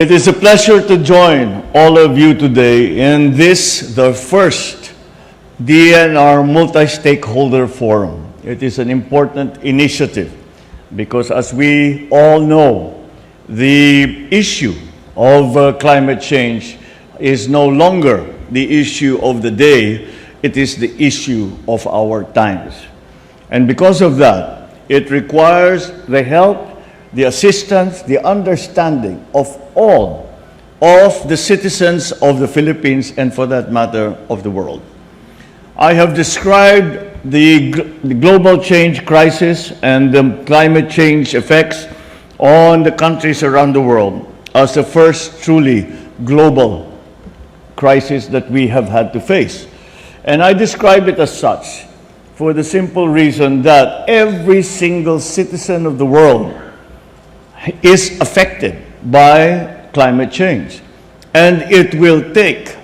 It is a pleasure to join all of you today in this, the first DNR Multi-Stakeholder Forum. It is an important initiative because, as we all know, the issue of climate change is no longer the issue of the day, it is the issue of our times. And because of that, it requires the help, the assistance, the understanding of all of the citizens of the Philippines and, for that matter, of the world. I have described the global change crisis and the climate change effects on the countries around the world as the first truly global crisis that we have had to face. And I describe it as such for the simple reason that every single citizen of the world is affected by climate change. And it will take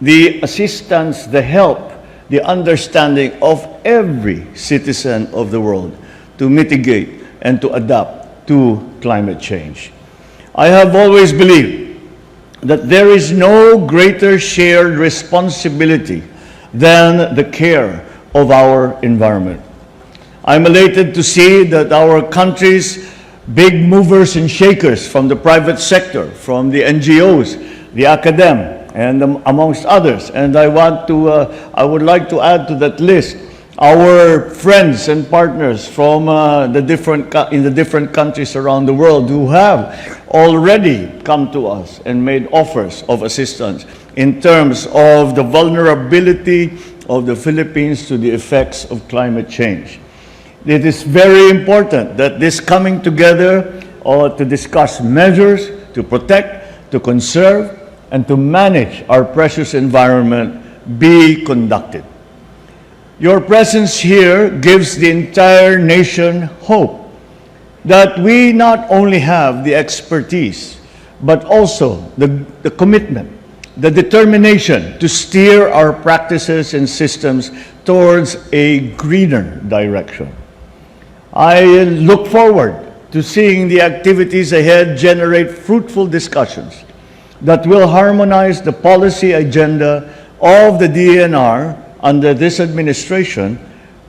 the assistance, the help, the understanding of every citizen of the world to mitigate and to adapt to climate change. I have always believed that there is no greater shared responsibility than the care of our environment. I'm elated to see that our country's big movers and shakers from the private sector, from the NGOs, the academia, and amongst others. And I would like to add to that list our friends and partners from in the different countries around the world who have already come to us and made offers of assistance in terms of the vulnerability of the Philippines to the effects of climate change. It is very important that this coming together to discuss measures to protect, to conserve, and to manage our precious environment be conducted. Your presence here gives the entire nation hope that we not only have the expertise, but also the commitment, the determination to steer our practices and systems towards a greener direction. I look forward to seeing the activities ahead generate fruitful discussions that will harmonize the policy agenda of the DNR under this administration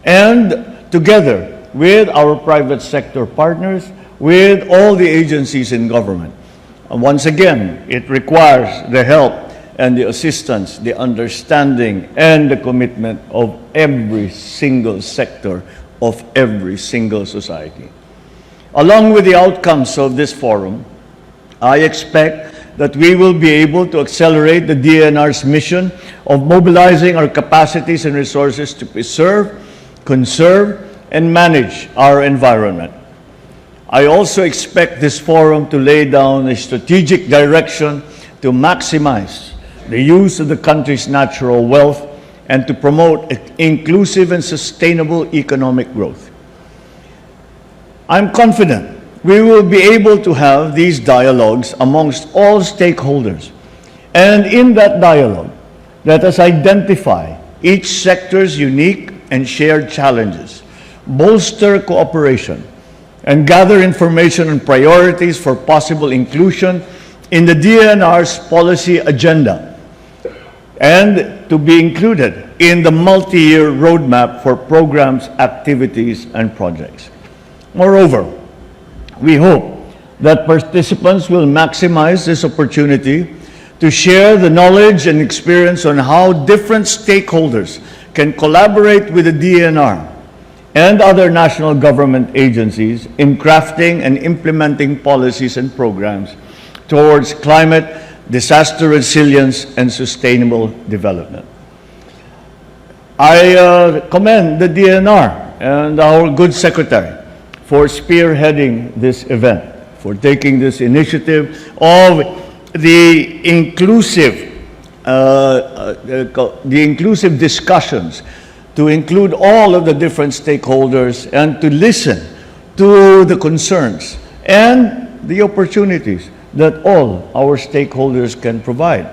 and together with our private sector partners, with all the agencies in government. And once again, it requires the help and the assistance, the understanding, and the commitment of every single sector of every single society. Along with the outcomes of this forum, I expect that we will be able to accelerate the DNR's mission of mobilizing our capacities and resources to preserve, conserve, and manage our environment. I also expect this forum to lay down a strategic direction to maximize the use of the country's natural wealth and to promote inclusive and sustainable economic growth. I'm confident we will be able to have these dialogues amongst all stakeholders. And in that dialogue, let us identify each sector's unique and shared challenges, bolster cooperation, and gather information on priorities for possible inclusion in the DNR's policy agenda, and to be included in the multi-year roadmap for programs, activities, and projects. Moreover, we hope that participants will maximize this opportunity to share the knowledge and experience on how different stakeholders can collaborate with the DNR and other national government agencies in crafting and implementing policies and programs towards climate, disaster resilience, and sustainable development. I commend the DNR and our good secretary for spearheading this event, for taking this initiative of the inclusive discussions to include all of the different stakeholders and to listen to the concerns and the opportunities that all our stakeholders can provide.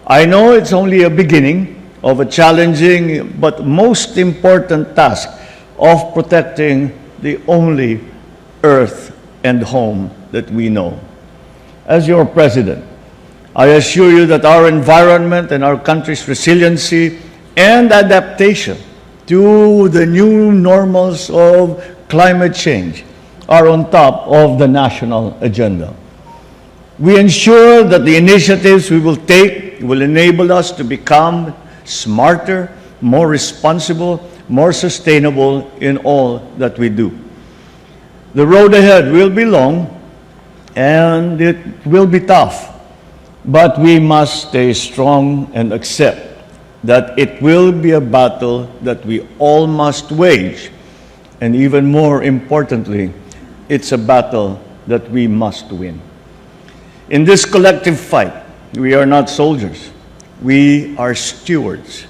I know it's only a beginning of a challenging but most important task of protecting the only earth and home that we know. as your president, I assure you that our environment and our country's resiliency and adaptation to the new normals of climate change are on top of the national agenda. We ensure that the initiatives we will take will enable us to become smarter, more responsible, more sustainable in all that we do. The road ahead will be long and it will be tough, but we must stay strong and accept that it will be a battle that we all must wage, and even more importantly, it's a battle that we must win. In this collective fight, we are not soldiers, we are stewards.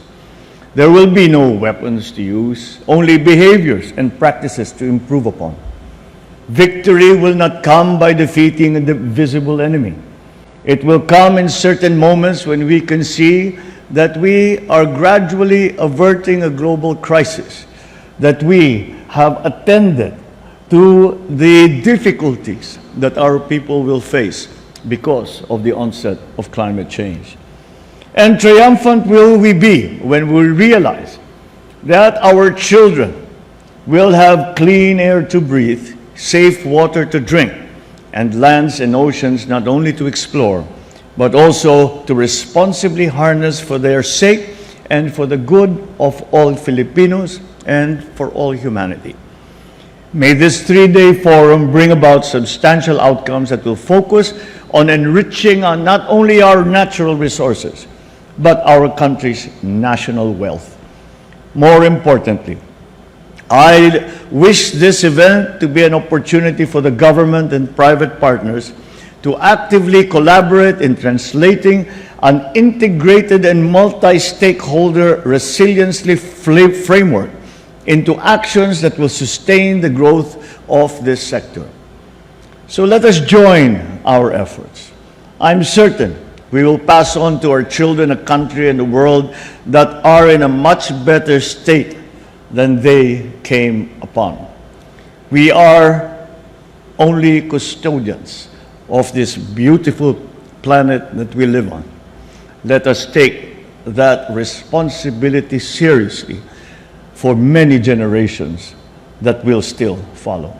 There will be no weapons to use, only behaviors and practices to improve upon. Victory will not come by defeating the visible enemy. It will come in certain moments when we can see that we are gradually averting a global crisis, that we have attended to the difficulties that our people will face because of the onset of climate change. And triumphant will we be when we realize that our children will have clean air to breathe, safe water to drink, and lands and oceans not only to explore, but also to responsibly harness for their sake and for the good of all Filipinos and for all humanity. May this three-day forum bring about substantial outcomes that will focus on enriching not only our natural resources, but our country's national wealth. More importantly, I wish this event to be an opportunity for the government and private partners to actively collaborate in translating an integrated and multi-stakeholder resiliency framework into actions that will sustain the growth of this sector. So let us join our efforts. I'm certain we will pass on to our children a country and a world that are in a much better state than they came upon. We are only custodians of this beautiful planet that we live on. Let us take that responsibility seriously for many generations that will still follow.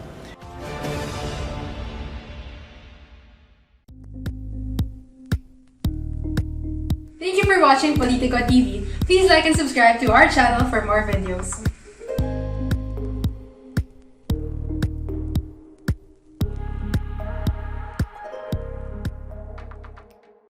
Thank you for watching Politico TV. Please like and subscribe to our channel for more videos.